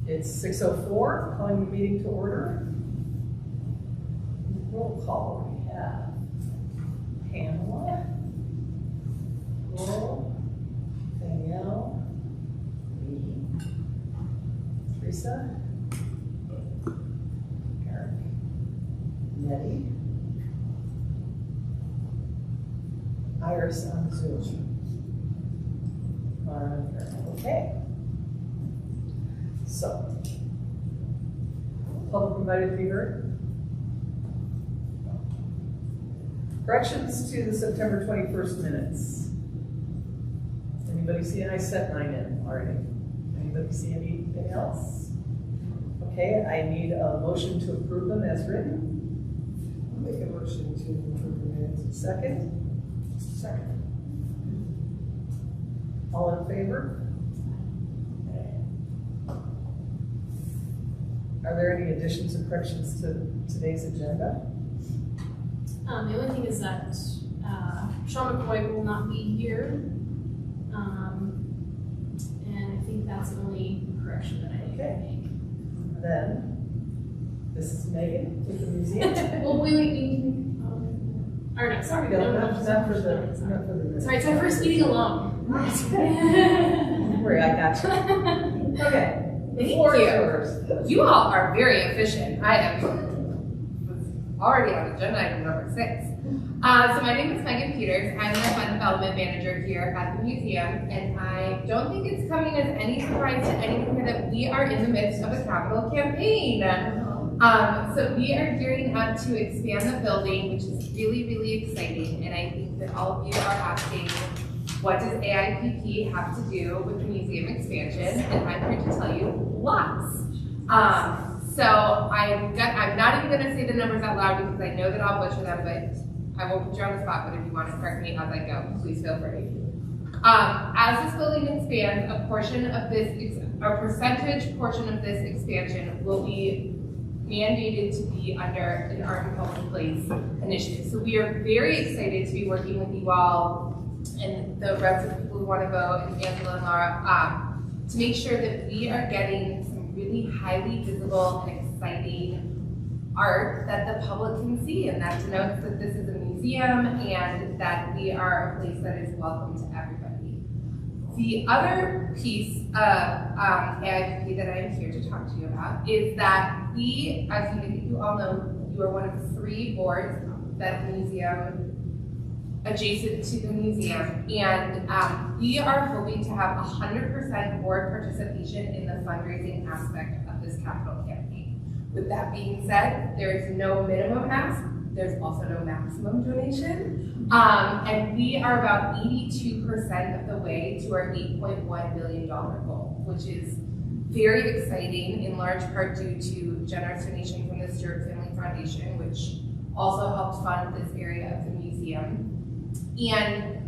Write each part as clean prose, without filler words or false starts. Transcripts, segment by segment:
It's 6:04, calling the meeting to order. Roll call, we have Pamela, Laurel, Danielle, Lee, Teresa, Eric, Nettie, Iris on Zoom. Okay. So, public invited to be heard. Corrections to the September 21st minutes. Anybody see? I set mine in already. Anybody see anything else? Okay, I need a motion to approve them as written. I'll make a motion to approve the minutes. Second? Second. All in favor? Are there any additions or corrections to today's agenda? The only thing is that Sean McCoy will not be here, and I think that's the only correction that I need to make. Then, this is Megan with the museum. Well, or no, sorry, No, no, not for the. Sorry, it's my first meeting alone. Don't worry, I got you. Okay. Thank Floor is you. yours. You all are very efficient. I am already on agenda item number 6. So my name is Megan Peters. I'm the Fund Development Manager here at the museum, and I don't think it's coming as any surprise to anyone here that we are in the midst of a capital campaign. So we are gearing up to expand the building, which is really, really exciting, and I think that all of you are asking, what does AIPP have to do with the museum expansion? And I'm here to tell you lots. So I'm not even going to say the numbers out loud because I know that I'll butcher them, but I won't put you on the spot. But if you want to correct me as I go, please feel free. As this building expands, a percentage portion of this expansion will be mandated to be under an Art and Culture Place initiative. So we are very excited to be working with you all and the rest of the people who want to vote, and Angela and Laura, to make sure that we are getting some really highly visible and exciting art that the public can see, and that denotes that this is a museum and that we are a place that is welcome to everybody. The other piece of AIPP that I am here to talk to you about is that we, as you all know, you are one of 3 boards that the museum adjacent to the museum, and we are hoping to have 100% board participation in the fundraising aspect of this capital campaign. With that being said, there is no minimum ask, there's also no maximum donation, and we are about 82% of the way to our $8.1 million goal, which is very exciting, in large part due to generous donation from the Stewart Family Foundation, which also helped fund this area of the museum. And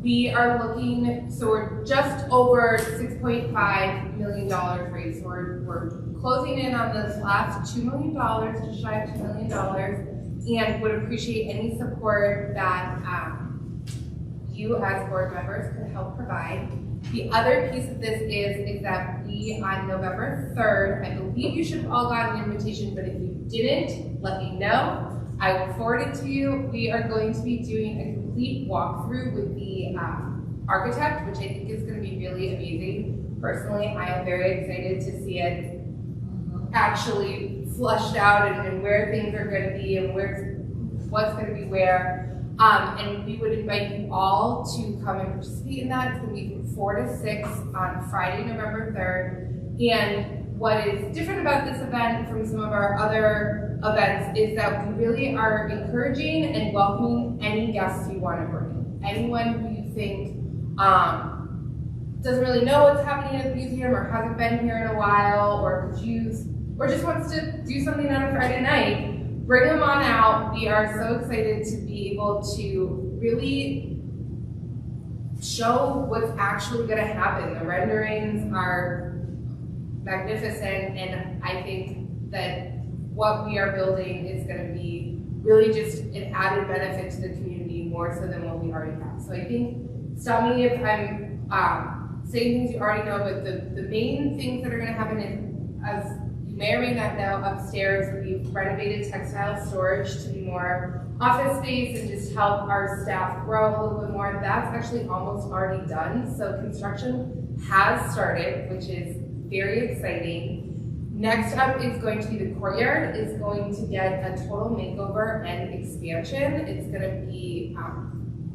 we are looking, so we're just over $6.5 million raised. So we're closing in on this last $2 million, just shy of $2 million, and would appreciate any support that you as board members could help provide. The other piece of this is that we, on November 3rd, I believe you should have all got an invitation, but if you didn't, let me know. I will forward it to you. We are going to be doing a complete walkthrough with the architect, which I think is going to be really amazing. Personally, I am very excited to see it actually flushed out and where things are going to be and what's going to be where. And we would invite you all to come and participate in that. It's going to be from 4 to 6 on Friday, November 3rd. And what is different about this event from some of our other events is that we really are encouraging and welcoming any guests you want to bring. Anyone who you think doesn't really know what's happening at the museum or hasn't been here in a while or could use, or just wants to do something on a Friday night, bring them on out. We are so excited to be able to really show what's actually going to happen. The renderings are magnificent, and I think that what we are building is going to be really just an added benefit to the community, more so than what we already have. So I think, stop me if I'm saying things you already know, but the main things that are going to happen is as you may or may not know, upstairs we've renovated textile storage to be more office space and just help our staff grow a little bit more. That's actually almost already done. So construction has started, which is very exciting. Next up is going to be the courtyard. It's going to get a total makeover and expansion. It's going to be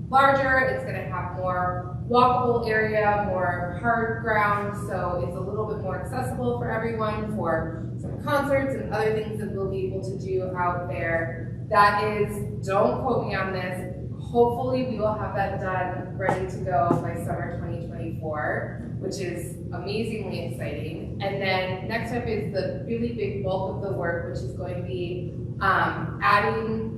larger. It's going to have more walkable area, more hard ground, so it's a little bit more accessible for everyone for some concerts and other things that we'll be able to do out there. That is, don't quote me on this, hopefully we will have that done, ready to go by summer 2024, which is amazingly exciting. And then next up is the really big bulk of the work, which is going to be adding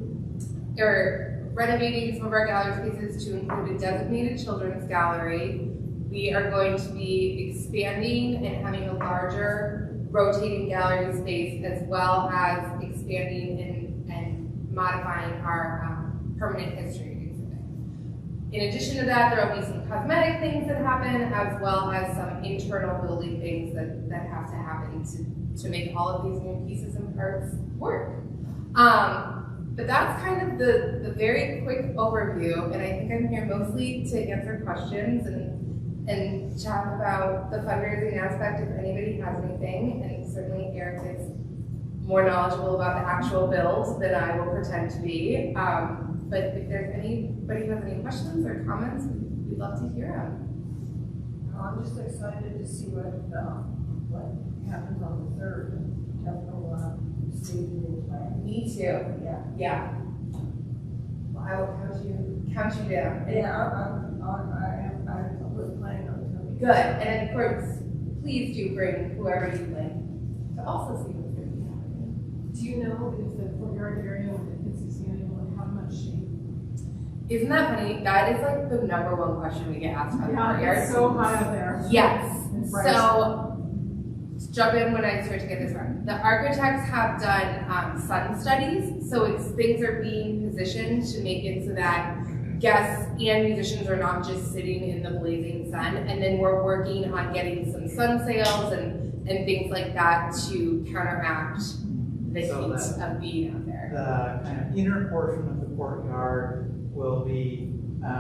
or renovating some of our gallery spaces to include a designated children's gallery. We are going to be expanding and having a larger rotating gallery space, as well as expanding and modifying our permanent history exhibit. In addition to that, there will be some cosmetic things that happen, as well as some internal building things that have to happen to make all of these new pieces and parts work. But that's kind of the very quick overview, and I think I'm here mostly to answer questions and chat about the fundraising aspect if anybody has anything, and certainly Eric is more knowledgeable about the actual build than I will pretend to be. But if there's anybody who has any questions or comments, we'd love to hear them. I'm just excited to see what happens on the 3rd. Definitely see the new plan. Me too. Yeah. Well, I will count you down. Yeah, I was planning on coming. Good, and of course, please do bring whoever you like to also see what's going to be happening. Do you know if the courtyard area, when it hits expanding, like how much shape? Isn't that funny? That is like the #1 question we get asked about the courtyard. It's so high up there. Yes. Right. So, jump in when I start to get this right. The architects have done sun studies, so things are being positioned to make it so that guests and musicians are not just sitting in the blazing sun. And then we're working on getting some sun sails and things like that to counteract the heat of being out there. The kind of inner portion of the courtyard will be,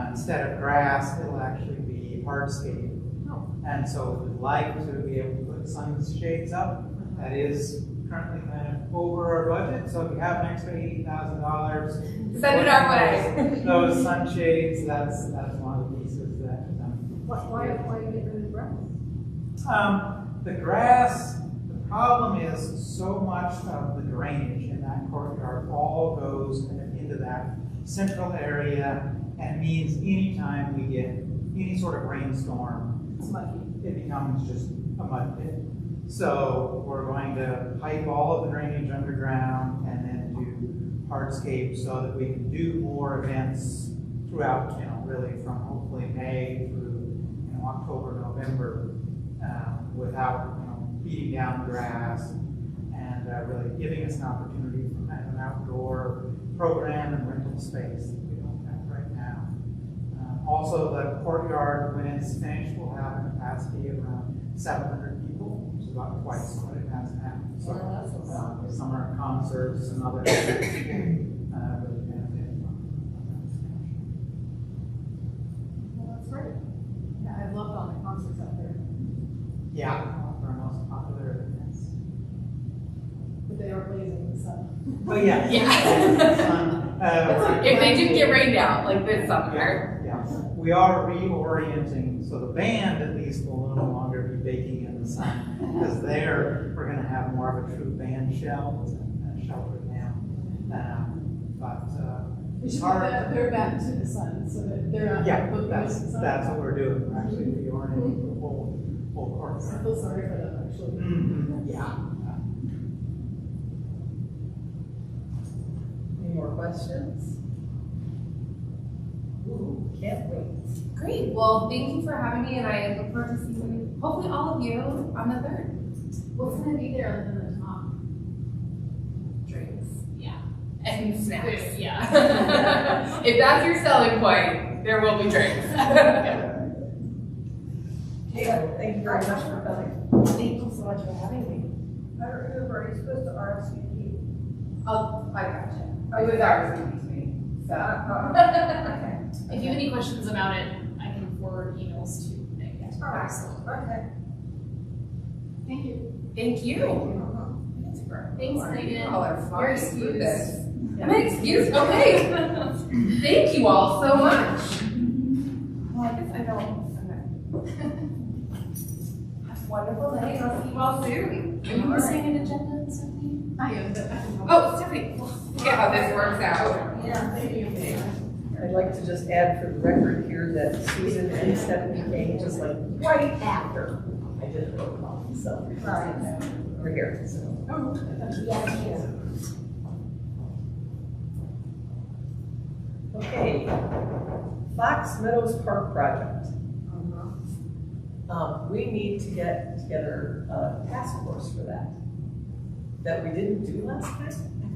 instead of grass, it'll actually be hardscape. And so we'd like to be able to put sun shades up. That is currently kind of over our budget, so if you have an extra $80,000, send it our way. Those sunshades, that's one of the pieces that. Why get rid of grass? The grass, the problem is so much of the drainage in that courtyard all goes kind of into that central area, and it means anytime we get any sort of rainstorm, It's mucky. it becomes just a mud pit. So we're going to pipe all of the drainage underground and then do hardscape so that we can do more events throughout, really from hopefully May through, October, November, without, beating down the grass and really giving us an opportunity for kind of an outdoor program and rental space that we don't have right now. Also, the courtyard, when it's finished, will have a capacity of around 700 people, which is about twice what it has now. So, summer concerts and other things really benefit from that expansion. Well, that's great. Yeah, I loved all the concerts out there. Yeah, one of our most popular events. But they are blazing in the sun. But yeah. If they didn't get rained out like this summer. Yeah. We are reorienting, so the band at least will no longer be baking in the sun, because there we're going to have more of a true band shell and shelter down. We should put their back to the sun so that they're not looking at the sun. That's what we're doing. We're actually reorienting the whole course. I feel sorry for them, actually. Mm-hmm. Yeah. Any more questions? Ooh, can't wait. Great. Well, thank you for having me, and I look forward to seeing hopefully all of you on the 3rd. What's going to be there other than the top? Drinks. Yeah. And snacks. Yeah. If that's your selling point, there will be drinks. Okay, thank you very much for coming. Thank you so much for having me. I don't remember, are you supposed to RSVP? Oh, I gotcha. It was ours with me, so. Okay. If you have any questions about it, I can forward emails to Nick. All right, okay. Thank you. Thank you. That's great. Thanks, Megan. All are Your flying through excuse. this. My excuse, okay. Thank you all so much. Well, I guess I don't. Okay. Have a wonderful day, and I'll see you all soon. Are you missing an agenda, Stephanie? I am. Oh, Stephanie, yeah, how this works out. Yeah, thank you. I'd like to just add for the record here that Susan and Stephanie came just like right after I did the roll call, so. Right. We're here, so. Okay, Fox Meadows Park project. We need to get together a task force for that. That we didn't do last time? I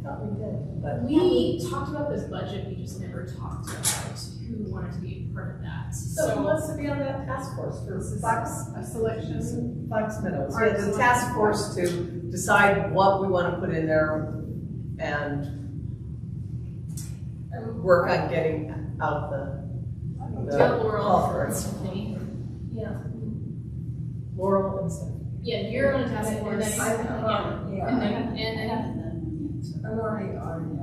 thought we did, but. We talked about this budget, we just never talked about who wanted to be part of that. So who wants to be on that task force for Fox? A selection. Fox Meadows, yeah, the task force to decide what we want to put in there and work on getting out the Laurel offer. and Stephanie. Yeah. Laurel and Stephanie. Yeah, you're on a task force. Yeah. And then I'm already on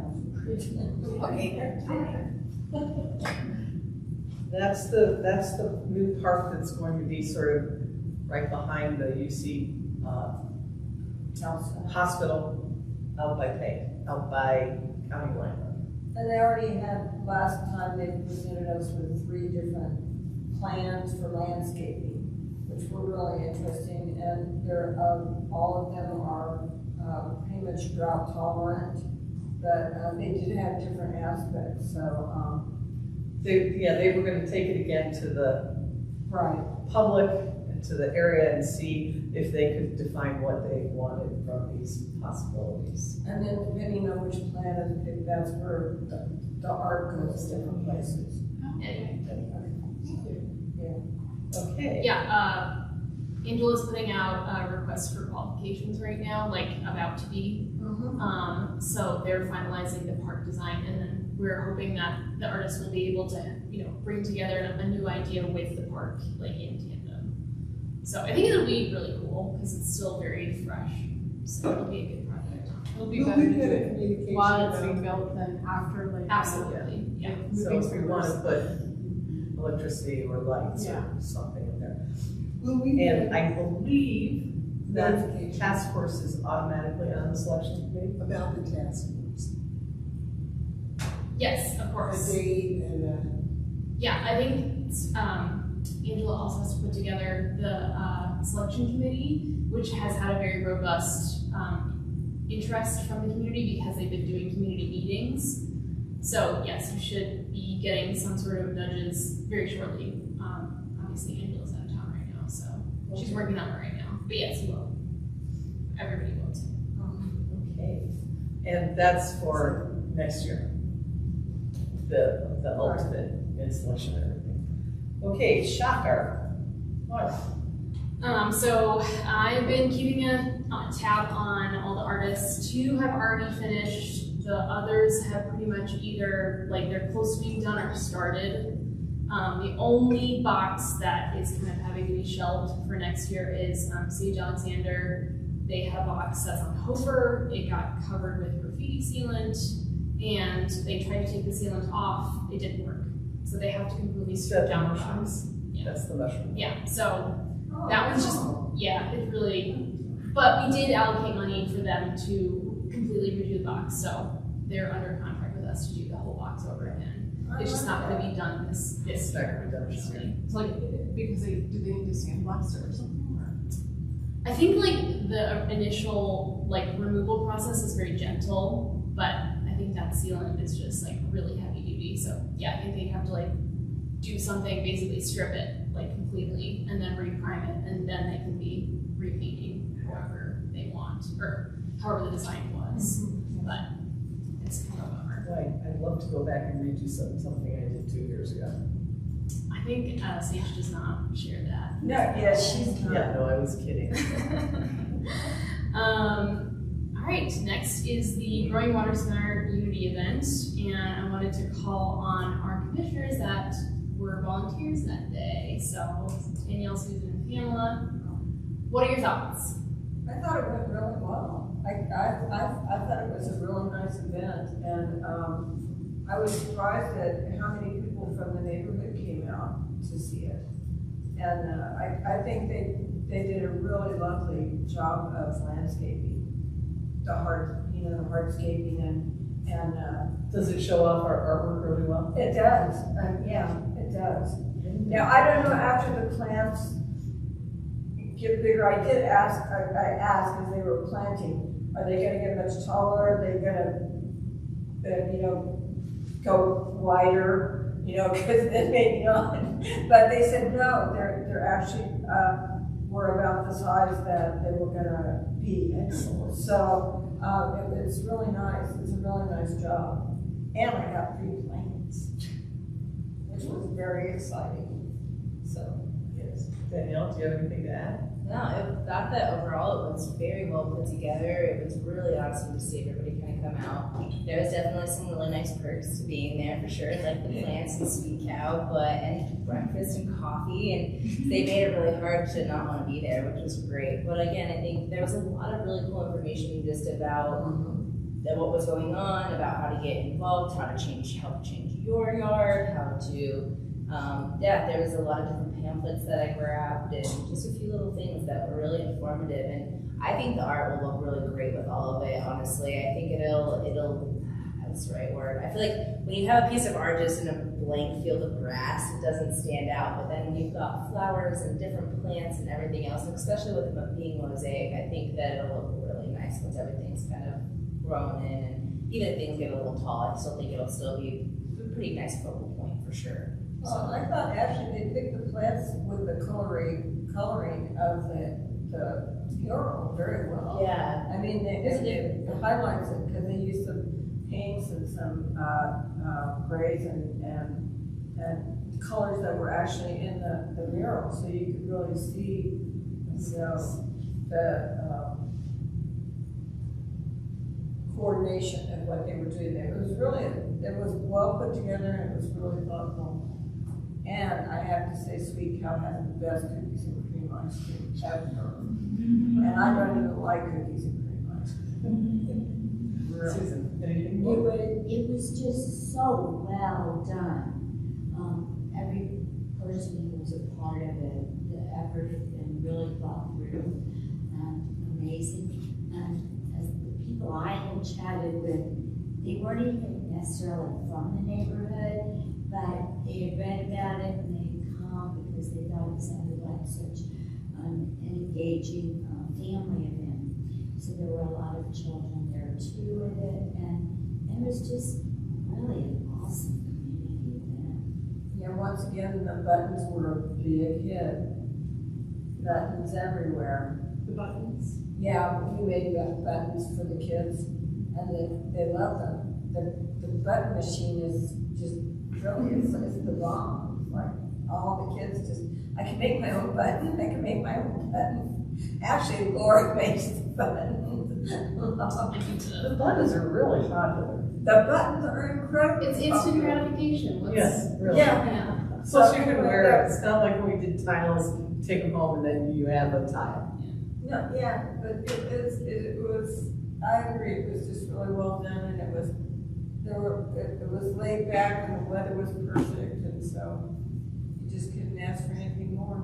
That's the new park that's going to be sort of right behind the UC hospital out by County Line. And they already had, last time they presented us with 3 different plans for landscaping, which were really interesting, and they're, all of them are pretty much drought tolerant, but they did have different aspects, so. They were gonna take it again to the Right. public and to the area and see if they could define what they wanted from these possibilities. And then depending on which plan is picked, that's where the art goes different places. anyway. Okay. Yeah, Angela's putting out requests for qualifications right now, like about to be. So they're finalizing the park design, and then we're hoping that the artists will be able to, bring together a new idea with the park, like in tandem. So I think it'll be really cool because it's still very fresh. So it'll be a good project. It'll be better to do it while it's being built than after, like. Absolutely, yeah. So if we want to put electricity or lights or something in there. And I believe that task force is automatically on the selection committee. About the task force. Yes, of A course. date and Yeah, I think Angela also has to put together the selection committee, which has had a very robust interest from the community because they've been doing community meetings. So yes, you should be getting some sort of nudges very shortly. Obviously Angela's out of town right now, so she's working on it right now. But yes, you will. Everybody will too. Okay. And that's for next year. The ultimate installation and everything. Okay, shocker. What? So I've been keeping a tab on all the artists. 2 have already finished. The others have pretty much either, like, they're close to being done or started. The only box that is kind of having to be shelved for next year is Sage Alexander. They had a box that's on Hofer. It got covered with graffiti sealant, and they tried to take the sealant off. It didn't work. So they have to completely strip down the box. Yeah. That's the mushroom. Yeah, so that was just, it really, but we did allocate money for them to completely redo the box, so they're under contract with us to do the whole box over again. It's just not gonna be done this year, unfortunately. It's like, because do they need to sandblast it or something, or? I think like the initial removal process is very gentle, but I think that sealant is just really heavy duty, so yeah, I think they have to do something, basically strip it completely and then reprime it, and then they can be repainting however they want, or however the design was, but it's kind of a bummer. I'd love to go back and redo something I did 2 years ago. I think Sage does not share that. No, yeah, she's not. Yeah, no, I was kidding. right, next is the Growing Water Center Unity event, and I wanted to call on our commissioners that were volunteers that day. So, Danielle, Susan, and Pamela, what are your thoughts? I thought it went really well. I thought it was a really nice event, and I was surprised at how many people from the neighborhood came out to see it. And I think they did a really lovely job of landscaping, the hardscaping and Does it show off our artwork really well? it does. Yeah, it does. Now I don't know after the plants get bigger. I did ask. I asked as they were planting, are they going to get much taller? Are they going to, go wider? Because then maybe not. But they said no. They're actually were about the size that they were going to be. So it's really nice. It's a really nice job. And I got 3 plants, which was very exciting. So yes. Danielle, do you have anything to add? No, I thought that overall it was very well put together. It was really awesome to see everybody kind of come out. There was definitely some really nice perks to being there for sure, like the plants and sweet cow, and breakfast and coffee, and they made it really hard to not want to be there, which was great. But again, I think there was a lot of really cool information just about what was going on, about how to get involved, how to help change your yard, how to there was a lot of different pamphlets that I grabbed and just a few little things that were really informative. And I think the art will look really great with all of it, honestly. I think that's the right word. I feel like when you have a piece of art just in a blank field of grass, it doesn't stand out. But then when you've got flowers and different plants and everything else, and especially with it being mosaic, I think that it'll look really nice once everything's kind of grown in. And even if things get a little tall, I still think it'll still be a pretty nice focal point for sure. Well, I thought actually they picked the plants with the coloring of the mural very well. Yeah. I mean, it highlights it because they used some pinks and some grays and colors that were actually in the mural, so you could really see, the coordination of what they were doing there. It was well put together and it was really thoughtful. And I have to say, Sweet Cow has the best cookies and cream ice cream ever. And I don't even like cookies and cream ice cream. Really. Susan, anything more? It was just so well done. Every person who was a part of it, the effort had been really thought through and amazing. And as the people I had chatted with, they weren't even necessarily from the neighborhood, but they had read about it and they had come because they thought it sounded like such an engaging family event. So there were a lot of children there too with it, and it was just really an awesome community event. Yeah, once again, the buttons were a big hit. Buttons everywhere. The buttons. Yeah, we made buttons for the kids, and they love them. The button machine is just really, it's the bomb. Like all the kids I can make my own button. I can make my own button. Actually, Laura makes the buttons. The buttons are really popular. The buttons are incredible. It's instant gratification. Yes, really. Yeah. Plus you can wear it. It's not like when we did tiles, take them home and then you have a tile. No, yeah, but it was, I agree, it was just really well done, and it was laid back and the weather was perfect, and so you just couldn't ask for anything more.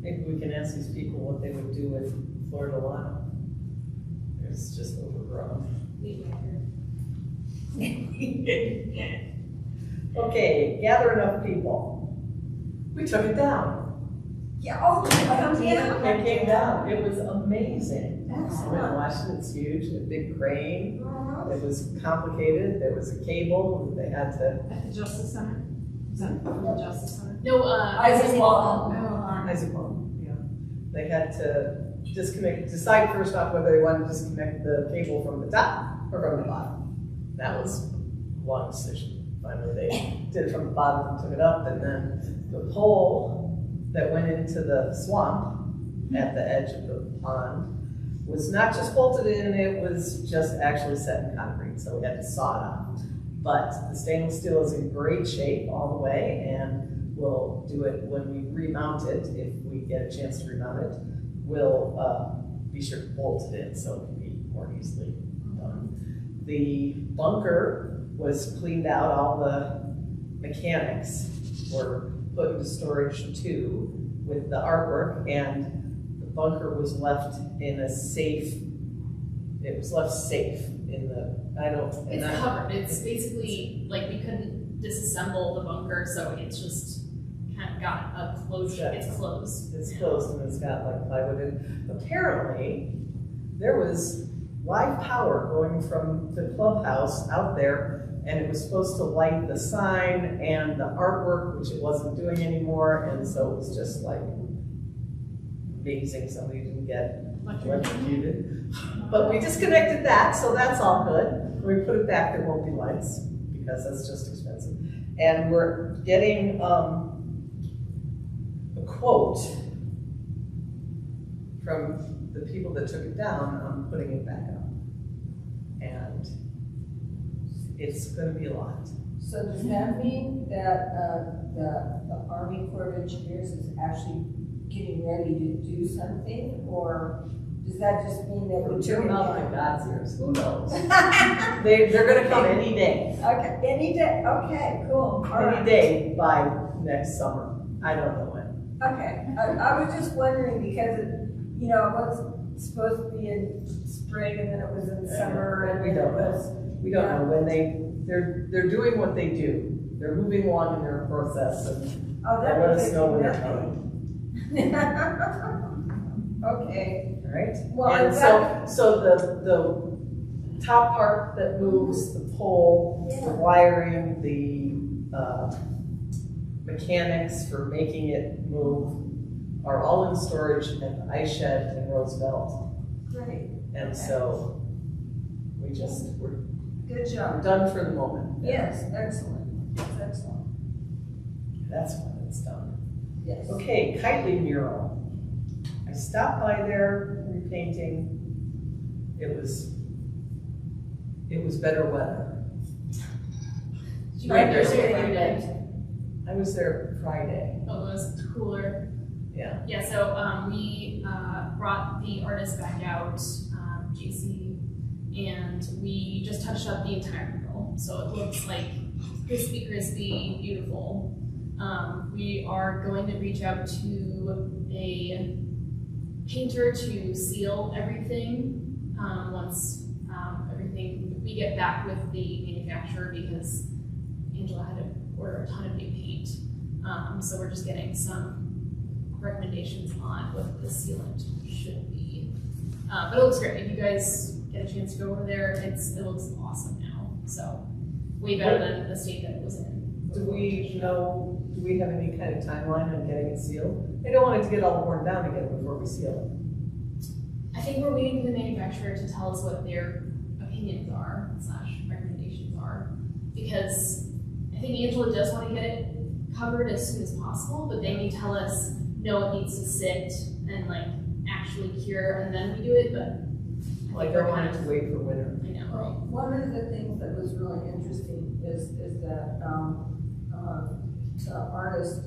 Maybe we can ask these people what they would do with Florida lawn. It's just overgrown. Okay, gather enough people. We took it down. Yeah, oh, yeah. It came down. It was amazing. Excellent. I watched it. It's huge. A big crane. It was complicated. There was a cable. They had to. At the Justice Center? Is that the Justice Center? No, Isaac Wall. Isaac Wall, yeah. They had to decide first off whether they wanted to disconnect the cable from the top or from the bottom. That was a long decision. Finally, they did it from the bottom and took it up, and then the pole that went into the swamp at the edge of the pond was not just bolted in, it was just actually set in concrete, so we had to saw it off. But the stainless steel is in great shape all the way, and we'll do it when we remount it, if we get a chance to remount it. We'll be sure to bolt it in so it can be more easily done. The bunker was cleaned out, all the mechanics were put into storage too with the artwork, and the bunker was left in a safe, it was left safe in the, It's covered, it's basically, like, we couldn't disassemble the bunker, so it's just kind of got a closure, it's closed. It's closed and it's got like plywood in. Apparently, there was live power going from the clubhouse out there, and it was supposed to light the sign and the artwork, which it wasn't doing anymore, and so it was just like amazing somebody didn't get electrocuted. But we disconnected that, so that's all good. When we put it back, there won't be lights, because that's just expensive. And we're getting a quote from the people that took it down on putting it back up. And it's gonna be a lot. So does that mean that the Army Corps of Engineers is actually getting ready to do something, or does that just mean that we're Turn doing out it? the God's ears, who knows? They're gonna come any day, Okay, any day, okay, cool, all any right. day by next summer. I don't know when. Okay, I was just wondering because, it was supposed to be in spring and then it was in summer and We then it don't know. was. We don't know when they're doing what they do. They're moving along in their process, and Oh, they'll that let was us know when they're nothing. coming. Okay, All right? well, And so the top part that moves, the pole, the wiring, the mechanics for making it move are all in storage at the ice shed in Roosevelt. great, And so we're good job. done for the moment. Yes, excellent, excellent, That's when it's done. yes. Okay, Kitely mural. I stopped by there repainting. It was better weather. You were there Friday. I was there Friday. Oh, it was cooler. Yeah. Yeah, so we brought the artist back out, JC, and we just touched up the entire mural. So it looks like crispy, beautiful. We are going to reach out to a painter to seal everything once everything, we get back with the manufacturer, because Angela had to order a ton of new paint. So we're just getting some recommendations on what the sealant should be. But it looks great. If you guys get a chance to go over there, it looks awesome now. So way better than the state that it was in. Do we have any kind of timeline on getting it sealed? I don't want it to get all worn down again before we seal it. I think we're waiting for the manufacturer to tell us what their opinions are / recommendations are, because I think Angela does want to get it covered as soon as possible, but they may tell us, no, it needs to sit and like actually cure and then we do it, but I don't want it to wait for winter. I know, Well, one of the things that was really interesting is that the artist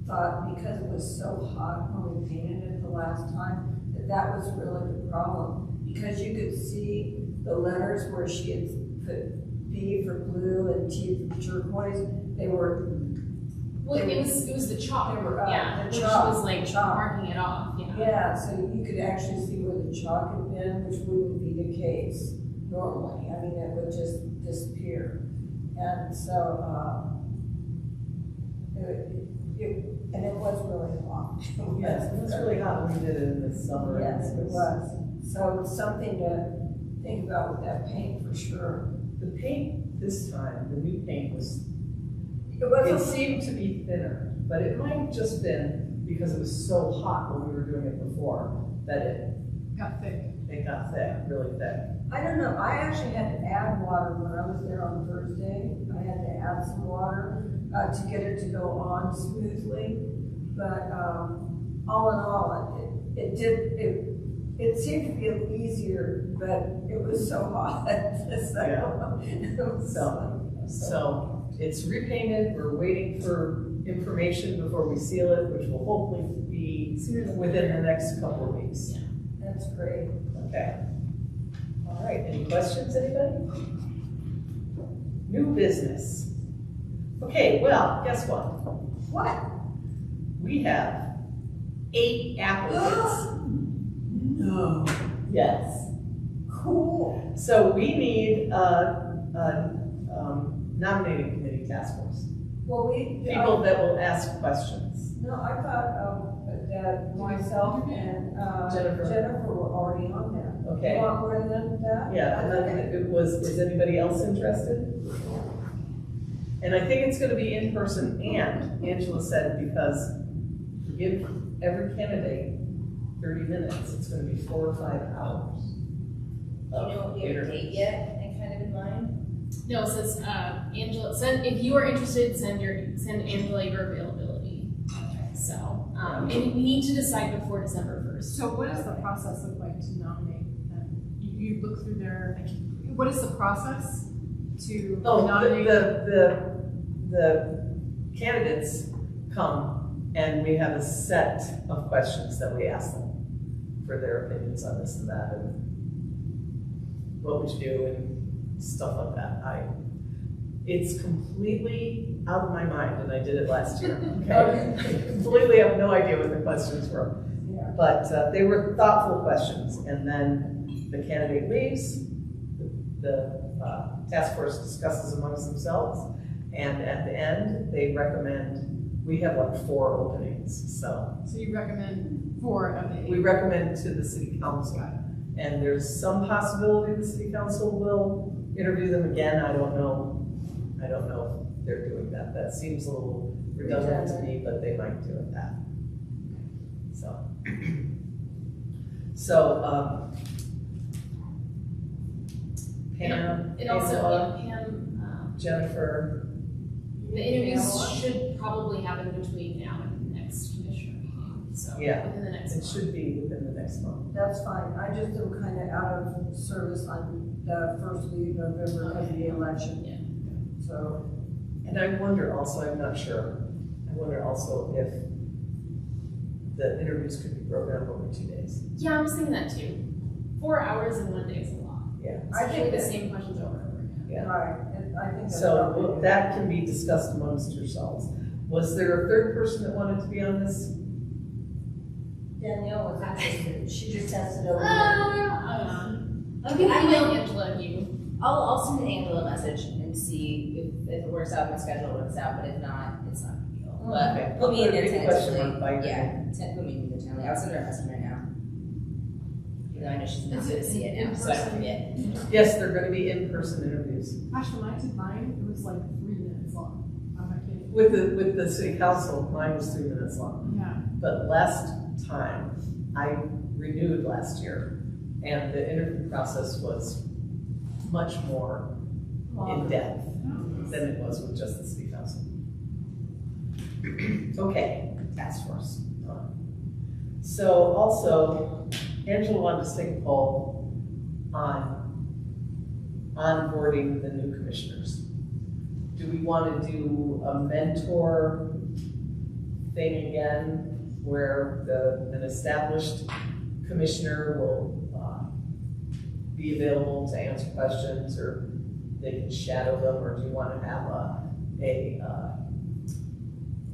thought, because it was so hot when we painted it the last time, that was really the problem, because you could see the letters where she had put B for blue and T for turquoise. They were. Well, it was the chalk, They were, yeah, the which chalk, was like chalk. marking it off, yeah. Yeah, so you could actually see where the chalk had been, which wouldn't be the case normally. I mean, it would just disappear. And so, and it was really hot. Yes, it was really hot when we did it in the summer. Yes, it was. So it's something to think about with that paint for sure. The paint this time, the new paint It it seemed to be thinner, but it might have just been because it was so hot when we were doing it before that it Got thick. got thick, really thick. I don't know, I actually had to add water when I was there on Thursday. I had to add some water to get it to go on smoothly. But all in all, it seemed to be easier, but it was so hot, So it's repainted, we're waiting for information before we seal it, which will hopefully be within the next couple of weeks. Yeah. That's great. Okay. All right, any questions, anybody? New business. Okay, well, guess what? What? We have 8 applicants. No. Yes. Cool. So we need a nominating committee task force. Well, People that will ask questions. No, I thought that myself and Jennifer were already on that. Okay. You want more than that? Yeah, and then it was, is anybody else interested? And I think it's gonna be in person, and Angela said, because you give every candidate 30 minutes, it's gonna be 4 or 5 hours. Do you know your date yet, and kind of in mind? No, it says, Angela, if you are interested, send Angela your availability. So, and we need to decide before December 1st. So what does the process look like to nominate them? You look through what is the process to nominate? The candidates come and we have a set of questions that we ask them for their opinions on this and that and what would you do and stuff like that. It's completely out of my mind, and I did it last year, okay? I completely have no idea what the questions were. Yeah. But they were thoughtful questions, and then the candidate leaves, the task force discusses amongst themselves, and at the end, they recommend, we have like 4 openings, so. So you recommend 4 of the 8? We recommend to the city council, and there's some possibility the city council will interview them again. I don't know if they're doing that. That seems a little redundant to me, but they might do it that. So, Pam, And also, Angela, Pam, Jennifer, the interviews should probably happen between now and the next commissioner meeting, so Yeah. within the next it month. should be within the next month. That's fine. I just am kind of out of service on the first week of November because of the election. Yeah. So, And I wonder also, I'm not sure, I wonder also if the interviews could be broken up over 2 days. Yeah, I was thinking that too. 4 hours in one day is a lot. Yeah. I think the that- same questions over and over again. Yeah. right, and I think that's So probably- that can be discussed amongst yourselves. Was there a third person that wanted to be on this? Danielle was interested. She just has to know. Okay, I will Angela and you. I'll send Angela a message and see if it works out, my schedule works out, but if not, it's not a big deal. Okay. But put me in there Big question tentatively. mark by your Yeah, name. put me in there tentatively. I'll send her a message right now. Even though I know she's going to see it now, so I don't forget. Yes, they're gonna be in-person interviews. Gosh, when I did mine, it was like 3 minutes long. I'm not kidding. With the city council, mine was 3 minutes long. Yeah. But last time, I renewed last year, and the interview process was much more in-depth than it was with just the city council. Okay, task force. So also, Angela wanted to take a poll on onboarding the new commissioners. Do we want to do a mentor thing again, where an established commissioner will be available to answer questions, or they can shadow them, or do you want to have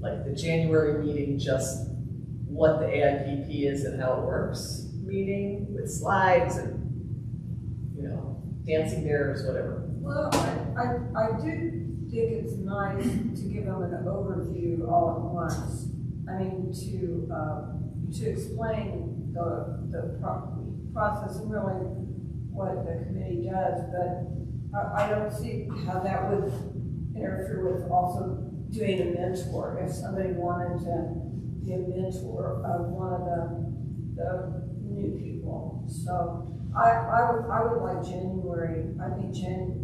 like the January meeting, just what the AIPP is and how it works meeting with slides and, dancing bears, whatever. Well, I do think it's nice to give them an overview all at once. I mean, to explain the process and really what the committee does, but I don't see how that would interfere with also doing a mentor. If somebody wanted to be a mentor of one of the new people. So I would like January. I think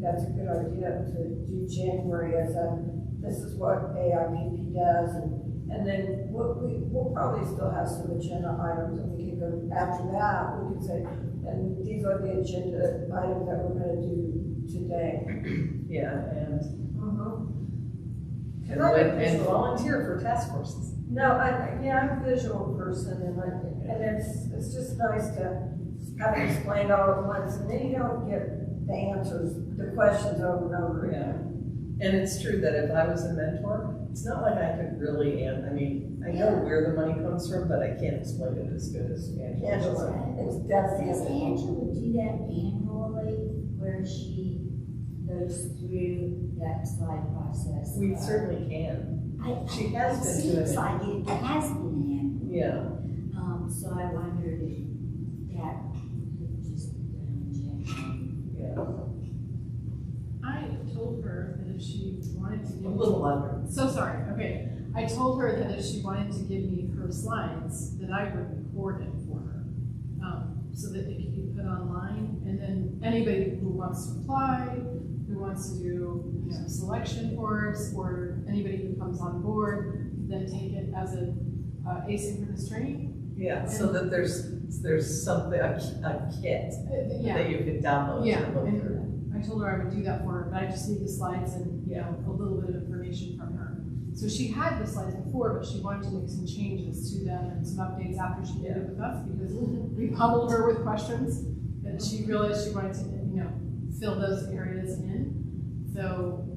that's a good idea to do January as this is what AIPP does, and And then we'll probably still have some agenda items, and we can go, after that, we can say, and these are the agenda items that we're gonna do today. Yeah, and Cause I'm a and visual, volunteer for task forces. no, I'm a visual person, and it's just nice to have it explained all at once, and then you don't get the answers, the questions over and over again. And it's true that if I was a mentor, it's not like I could really, I mean, I know where the money comes from, but I can't explain it as good as Angela. It's Does definitely. Angela do that annually, where she goes through that slide process? We certainly can. She has been doing Seems it. like it has been annual. Yeah. So I wondered if that could just be done in January. Yeah. I told her that if she wanted to A give little louder. so sorry, okay. I told her that if she wanted to give me her slides, that I would record it for her. So that it could be put online, and then anybody who wants to apply, who wants to do, you know, selection course, or anybody who comes on board, then take it as a asynchronous training. Yeah, so that there's something, a kit Yeah, that you can download. yeah, to look and through. I told her I would do that for her, but I just need the slides and, you know, a little bit of information from her. So she had the slides before, but she wanted to make some changes to them and some updates after she did it with us, because we pummeled her with questions, and she realized she wanted to, you know, fill those areas in. So,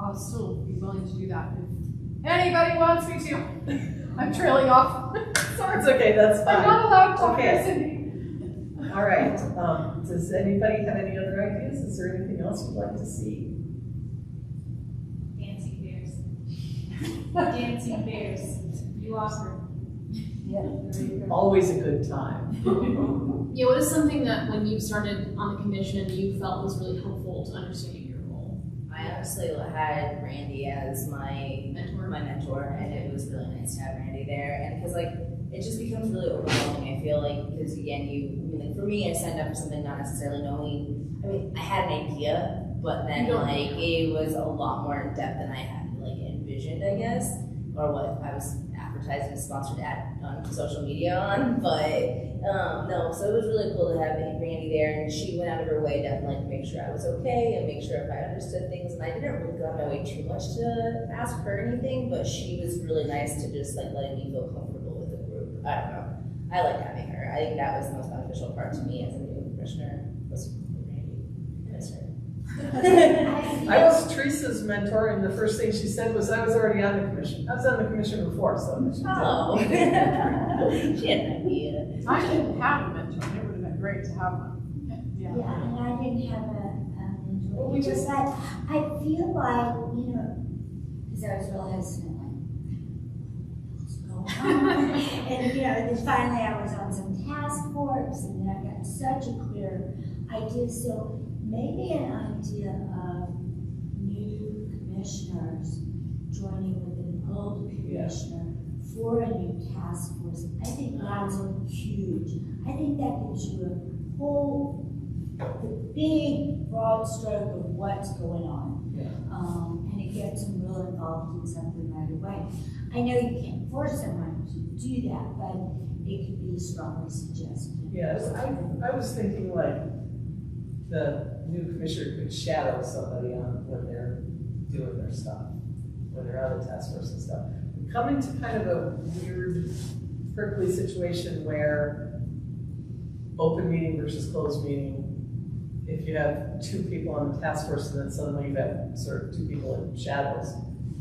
I'll still be willing to do that if anybody wants me to. I'm trailing off. Sorry. It's okay, that's I'm fine. not allowed to talk Okay. to Cindy. All right, does anybody have any other ideas? Is there anything else you'd like to see? Dancing bears. Dancing bears. You offer. Always a good time. Yeah, what is something that when you started on the commission you felt was really helpful to understanding your role? I honestly had Randy as my mentor, and it was really nice to have Randy there. And because like it just becomes really overwhelming. I feel like because again, like for me, I signed up for something not necessarily knowing. I mean, I had an idea, but then like it was a lot more in depth than I had like envisioned, I guess, or what I was advertising a sponsored ad on social media on. But no, so it was really cool to have Randy there, and she went out of her way definitely to make sure I was okay and make sure if I understood things. And I didn't really go out of my way too much to ask her anything, but she was really nice to just like letting me feel comfortable with the group. I don't know. I like having her. I think that was the most beneficial part to me as a new commissioner was Randy. I miss her. I was Teresa's mentor, and the first thing she said was, I was already on the commission. I was on the commission before, so. Oh. She had an idea. I didn't have a mentor, and it would have been great to have one. Yeah, and I didn't have a mentor. Well, we just- But I feel like, you know, because I was real hesitant, like, what's going on? And, you know, then finally I was on some task force, and then I got such a clear idea. So maybe an idea of new commissioners joining with an old commissioner for a new task force. I think that's huge. I think that gives you a whole, the big broad stroke of what's going on. Yeah. And it gets them real involved in something right away. I know you can't force someone to do that, but it could be strongly suggested. Yes, I was thinking like the new commissioner could shadow somebody on when they're doing their stuff, when they're on the task force and stuff. We come into kind of a weird, prickly situation where open meeting versus closed meeting, if you have two people on the task force and then suddenly you have sort of two people in shadows,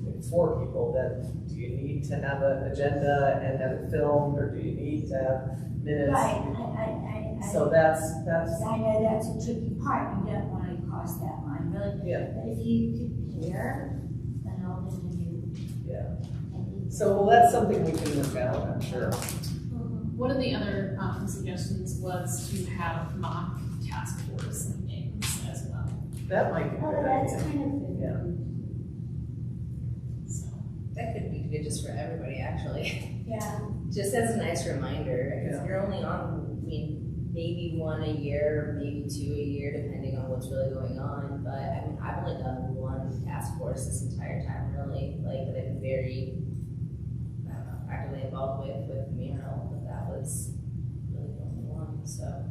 like 4 people, then do you need to have an agenda and have it filmed, or do you need to have minutes? Right, So that's. I know that's a tricky part. You don't want to cross that line, really. Yeah. But if you compare an old and a new. Yeah. I think- So, well, that's something we can work out, I'm sure. One of the other suggestions was to have mock task force meetings as well. That might be a Oh, good that's idea. kind of. Yeah. So That could be good just for everybody, actually. Yeah. Just as a nice reminder, because Yeah. you're only on, I mean, maybe 1 a year, maybe 2 a year, depending on what's really going on. But I mean, I've only done 1 task force this entire time, really. Like, that I've been very actively involved with the mural, but that was really the only one, so.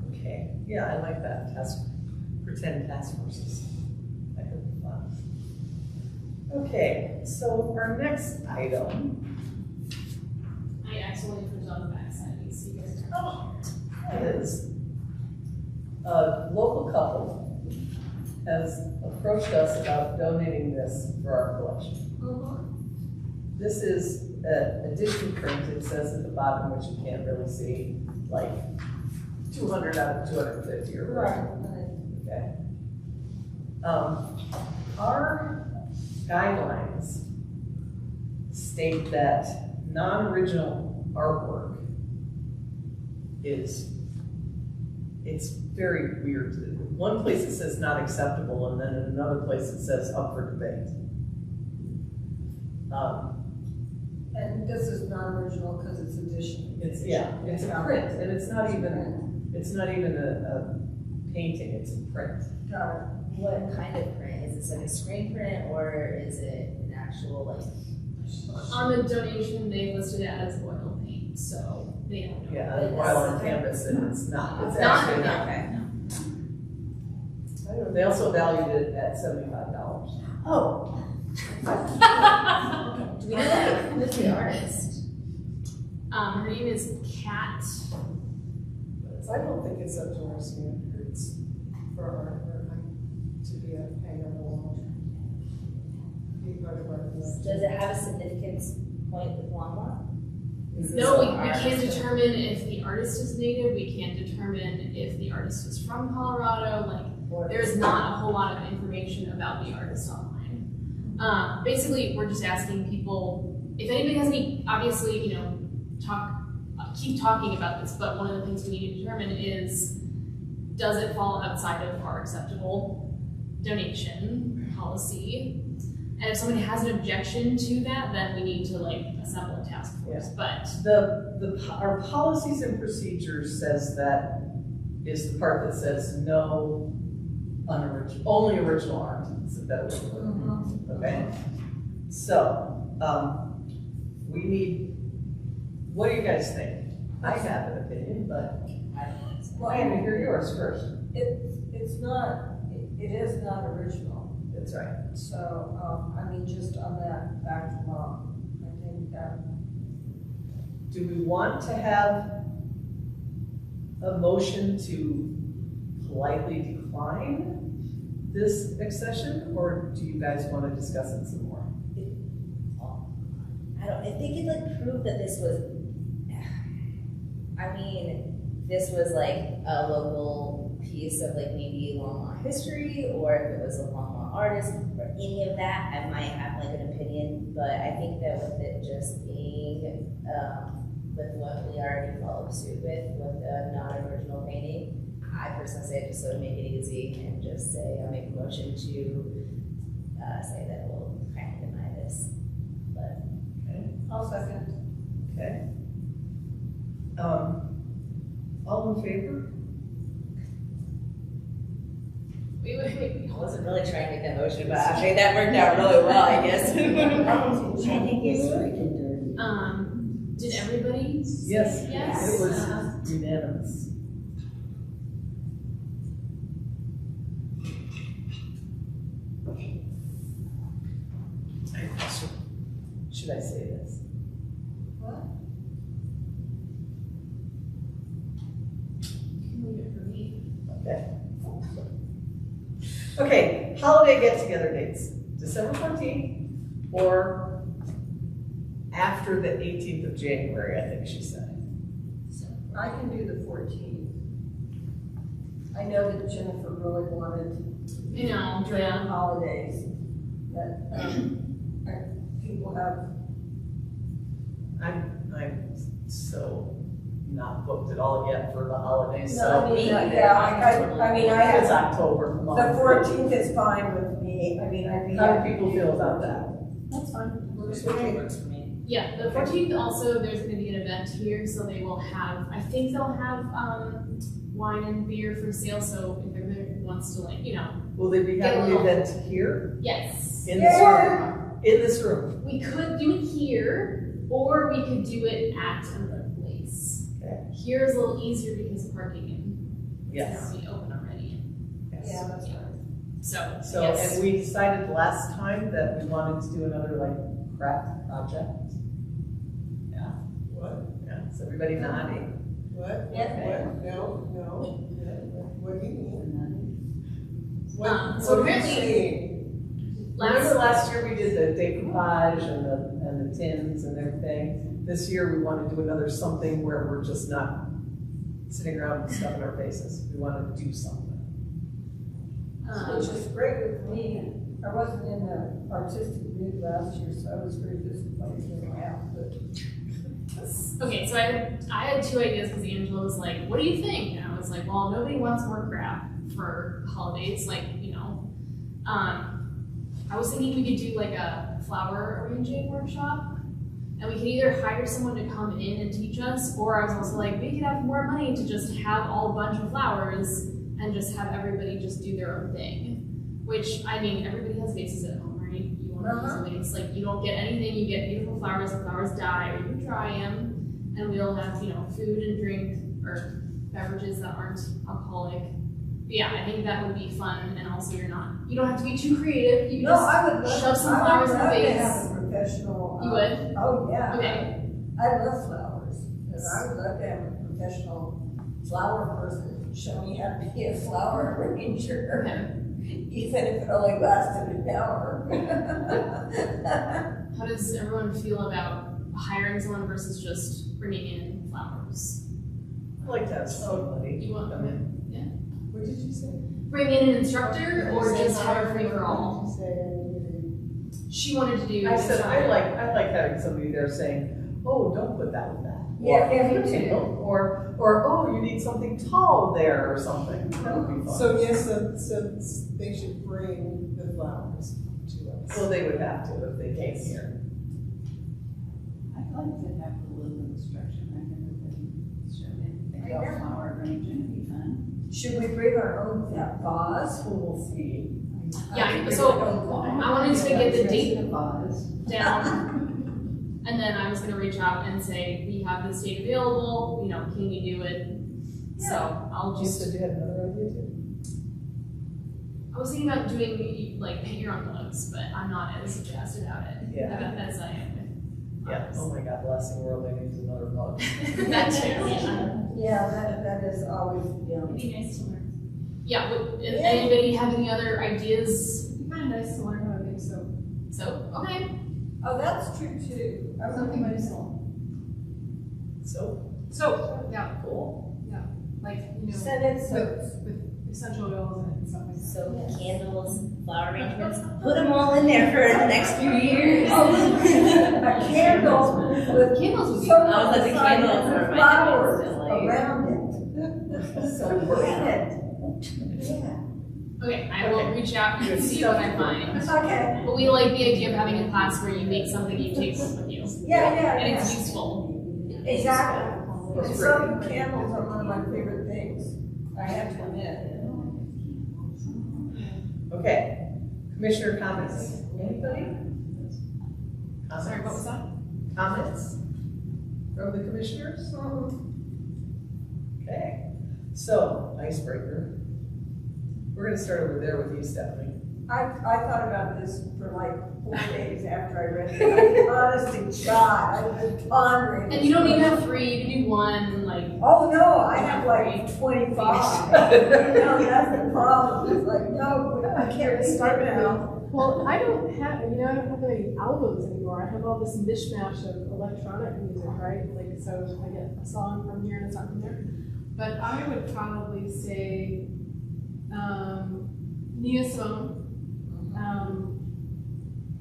Okay, yeah, I like that, pretend task forces. That could be fun. Okay, so our next item I accidentally put it on the backside, you see guys. is a local couple has approached us about donating this for our collection. This is an edition print, it says at the bottom, which you can't really see, like 200 out of 250 or whatever. Okay. Our guidelines state that non-original artwork it's very weird. One place it says not acceptable, and then in another place it says up for debate. And this is non-original because it's edition. It's a print, and it's not even a painting, it's a print. Got it. What kind of print? Is this like a screen print or is it an actual like? On the donation, they listed it as oil paint, so they don't know. Yeah, while on canvas, and it's not. It's Not, actually not. Okay. I don't know, they also valued it at $75. Oh. Do we know like who's the artist? Her name is Kat. I don't think it's up to our standards for artwork to be a hang on the wall. Be part of our collection. Does it have a significance point with Longmont? No, we can't determine if the artist is native, we can't determine if the artist was from Colorado, like, there's not a whole lot of information about the artist online. Basically, we're just asking people, if anybody has any, obviously, keep talking about this, but one of the things we need to determine is, does it fall outside of our acceptable donation policy? And if somebody has an objection to that, then we need to assemble a task force, but. Our policies and procedures says that is the part that says no only original art, is a better way to put it, okay? So, we need, what do you guys think? I have an opinion, but I have to hear yours first. It is not original. That's right. So, just on that backdrop, I think that. Do we want to have a motion to politely decline this accession, or do you guys want to discuss it some more? I think it proved that this was, this was a local piece of maybe Longmont history, or if it was a Longmont artist, or any of that, I might have an opinion, but I think that with it just being, with what we already followed suit with the non-original painting, I personally say just sort of make it easy and just say, I'll make a motion to say that we'll kind of deny this, but. Okay. I'll second. Okay. All in favor? Wait. I wasn't really trying to make that motion, but I think that worked out really well, I guess. I think it's freaking dirty. Did everybody? Yes. Yes. It was unanimous. Should I say this? What? You can leave it for me. Okay. Okay, holiday get-together dates, December 14th or after the 18th of January, I think she said. I can do the 14th. I know that Jennifer really wanted during the holidays that people have. I'm so not booked at all yet for the holidays, No, so. It's October. The 14th is fine with me. I'd be How do people feel about that? That's fine. Yeah, the 14th also, there's gonna be an event here, so they will have, I think they'll have, wine and beer for sale, so if everybody wants to Will they be having the event here? Yes. In the store? In this room. We could do it here, or we could do it at another place. Okay. Here is a little easier because parking Yes. is open already. Yes. Yeah, that's right. So, So, yes. and we decided last time that we wanted to do another like craft project. Yeah, What? yeah, is everybody nodding? What? Yeah. What? No. What do you mean? So What are you apparently- saying? Remember last year we did the decoupage and the tins and everything? This year we want to do another something where we're just not sitting around with stuff in our faces. We want to do something. Which is great with me. I wasn't in the artistic group last year, so I was very disappointed around, but. Okay, so I had two ideas because Angela was like, what do you think? And I was like, well, nobody wants more crap for holidays, like, you know. I was thinking we could do like a flower arranging workshop, and we could either hire someone to come in and teach us, or I was also like, we could have more money to just have all a bunch of flowers and just have everybody just do their own thing. Which, I mean, everybody has vases at home, right? You want to use a vase, like, you don't get anything, you get beautiful flowers, the flowers die, or you dry them, and we'll have, you know, food and drink, or beverages that aren't alcoholic. But yeah, I think that would be fun, and also you don't have to be too creative, you can No, just I would love, shove some I flowers would in the love to vase. have a professional. You would? Oh, yeah. Okay. I love flowers, and I would love to have a professional flower person show me how to be a flower arranger. Okay. Even if it only lasted an hour. How does everyone feel about hiring someone versus just bringing in flowers? I like that, somebody. You want them in? What did you say? Bring in an instructor or just have a free for all? Did you say anything? She wanted to do. I said, I like having somebody there saying, oh, don't put that with that. Yeah, me You too. know, or, oh, you need something tall there or something. That would be fun. So yes, so they should bring the flowers to us. Well, they would have to if they came here. I'd like to have a little instruction. I've never been shown anything about flower arranging. It'd be fun. Should we bring our own vase? We'll see. Yeah, so I wanted to get the date Vase. down, and then I was gonna reach out and say, we have this date available, you know, can you do it? So I'll You just, said you had another idea too? I was thinking about doing, like, paint your own mugs, but I'm not as jazzed about it Yeah. as I am with Yeah, oh my God, blessing the world, they need another mug. that too, yeah. Yeah, that is always, It'd be nice to learn. Yeah, would anybody have any other ideas? It'd be kind of nice to learn how to make soap. So, okay. oh, that's true too. I Something really useful. So, Yeah, cool. like, you know, scented soaps. with essential oils in it and stuff like that. So candles, flower arrangements, put them all in there for the next few years. A candle with Candles would be soap I was on like, the the side candles and are my flowers favorite, like- around it. So get it. Yeah. Okay, I will reach out and see what I find. Okay. But we like the idea of having a class where you make something you take home with you. Yeah, And it's yeah. useful. Exactly. That's And great. some candles are one of my favorite things. I have to admit. Okay, Commissioner comments, anybody? Sorry, what was that? Comments from the commissioners? Okay, so, icebreaker. We're gonna start over there with you, Stephanie. I thought about this for like 4 days after I read it. Honest to God, I've been pondering. And you don't even have 3, you can do 1, like, Oh, no, I have like 25. No, that's the problem. It's like, no, I can't start now. Well, I don't have any albums anymore. I have all this mishmash of electronic music, right? Like, so I get a song from here and a song from there. But I would probably say Nia Simone,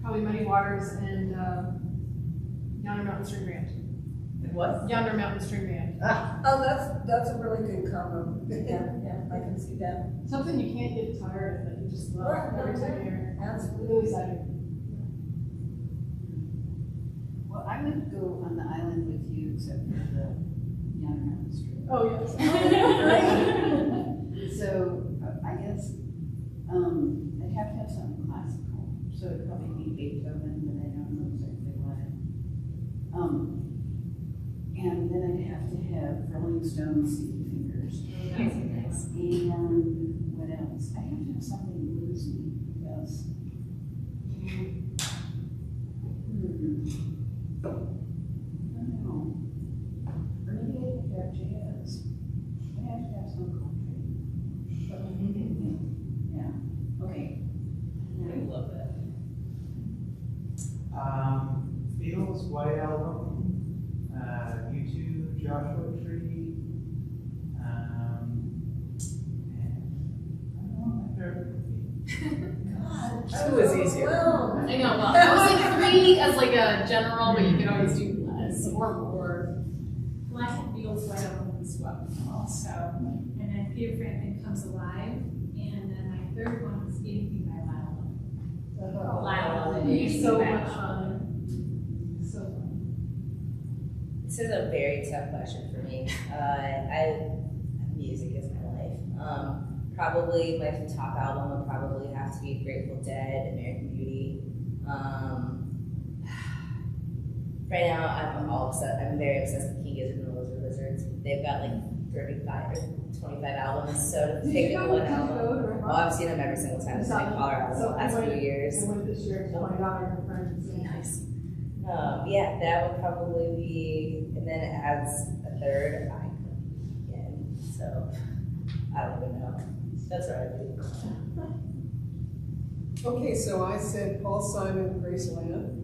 probably Muddy Waters, and Yonder Mountain String Band. And what? Yonder Mountain String Band. Ah, Oh, that's a really good combo. Yeah, I can see that. Something you can't get tired of, that you just love every time you hear it. Absolutely. Really exciting. Well, I would go on the island with you, except for the Yonder Mountain Street. Oh, yes. So I guess I'd have to have something classical. So So it'd probably be Beethoven, but I don't know exactly what. And then I'd have to have Rolling Stones, Sticky Fingers. That's nice. And what else? I have to have something bluesy, because. I don't know. Or maybe I could have jazz. I have to have some country. But yeah, okay. I love that. Feels White Album, U2, Joshua Tree, and I don't know my favorite would be. Two is easier. I know, well, I was like 3 as like a general, but you can always do less or more. Well, I had Beatles White Album as well, also. And then Peter Frampton Comes Alive. And then my third one was Anything by Lyle. Lyle. So much fun. So fun. This is a very tough question for me. Music is my life. Probably my top album would probably have to be Grateful Dead, American Beauty. Right now, I'm very obsessed with King Gizzard and the Lizard Wizards. They've got like 35 or 25 albums, so to pick one album. Oh, I've seen them every single time. It's like Colorado the last few years. I went this year to my daughter and her friends. Nice. Yeah, that would probably be, and then as a third, I could again. So I don't even know. That's what I do. Okay, so I said Paul Simon, Graceland.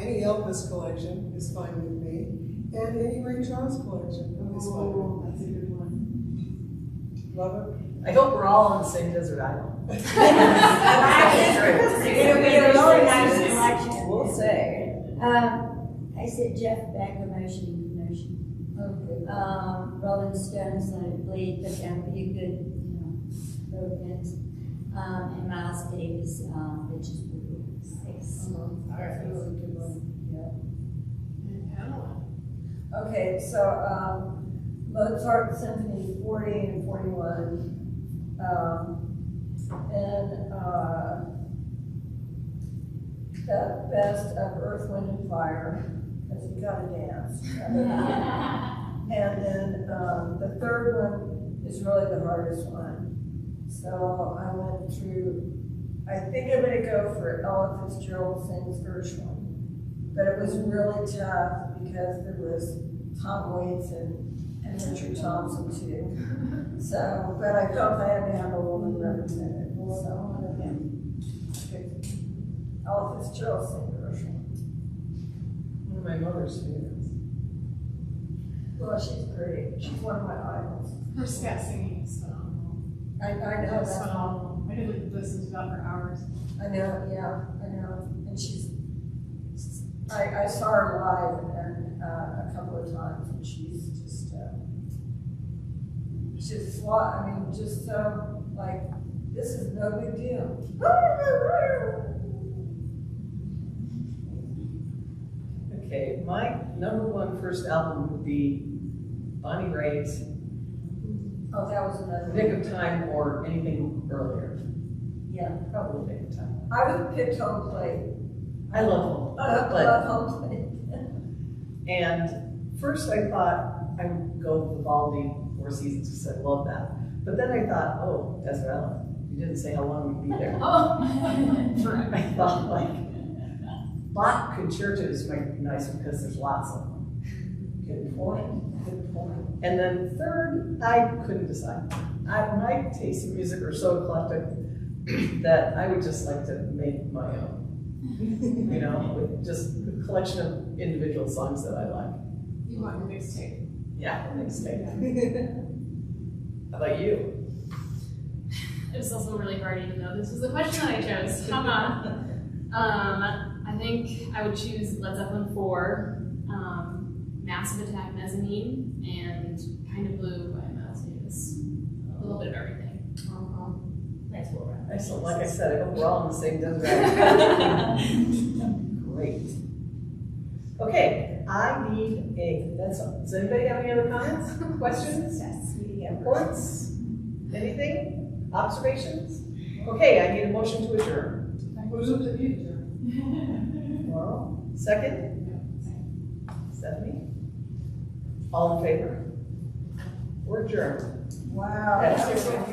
Any Elvis collection is fine with me. And any Ray Charles collection is fine with me. That's a good one. Love it. I hope we're all on the same desert island. It'll be a really nice selection. We'll say. I said Jeff Beck, Emotion. Okay. Rolling Stones, Let It Bleed, but that would be a good, road hits. And Miles Davis, Bitches Blue. Six. That's a really good one. And Pamela. Okay, so, Mozart Symphony 40 and 41. The best of Earth, Wind, and Fire, because you gotta dance. And then, the third one is really the hardest one. So I went through, I think I'm gonna go for Ella Fitzgerald Sings Gershwin. But it was really tough because there was Tom Waits and Richard Thompson too. So, but I felt I had to have a woman represented, so I picked Ella Fitzgerald Sings Gershwin. One of my mother's favorites. Well, she's great. She's one of my idols. Her scat singing is phenomenal. I know It's that. phenomenal. I could listen to that for hours. I know, yeah, I know. And I saw her live and a couple of times, and she's just just so like, this is no big deal. Okay, my number one first album would be Bonnie Raitt's Oh, that was another. Nick of Time or anything earlier. Yeah, Probably Nick of Time. I would pick Home Plate. I love them. I love Home Plate. And first I thought I would go with Vivaldi, Four Seasons, because I love that. But then I thought, oh, Desert Island. You didn't say how long we'd be there. Oh, I thought like, Bach concertos might be nice because there's lots of them. Good point, good point. And then third, I couldn't decide. My taste in music are so eclectic that I would just like to make my own. With just a collection of individual songs that I like. You want your mixtape. Yeah, a mixtape. How about you? it was also really hard even though this was the question that I chose. Come on. I think I would choose Led Zeppelin 4, Massive Attack Mezzanine, and Kind of Blue by Miles Davis. A little bit of everything. Nice little round. Excellent. Like I said, I hope we're all on the same desert island. Great. Okay, I need that's all. Does anybody have any other comments, questions, reports, anything, observations? Okay, I need a motion to adjourn. Who's up to you, Laurel, second? Stephanie? All in favor? We're adjourned. Wow. At 6:04.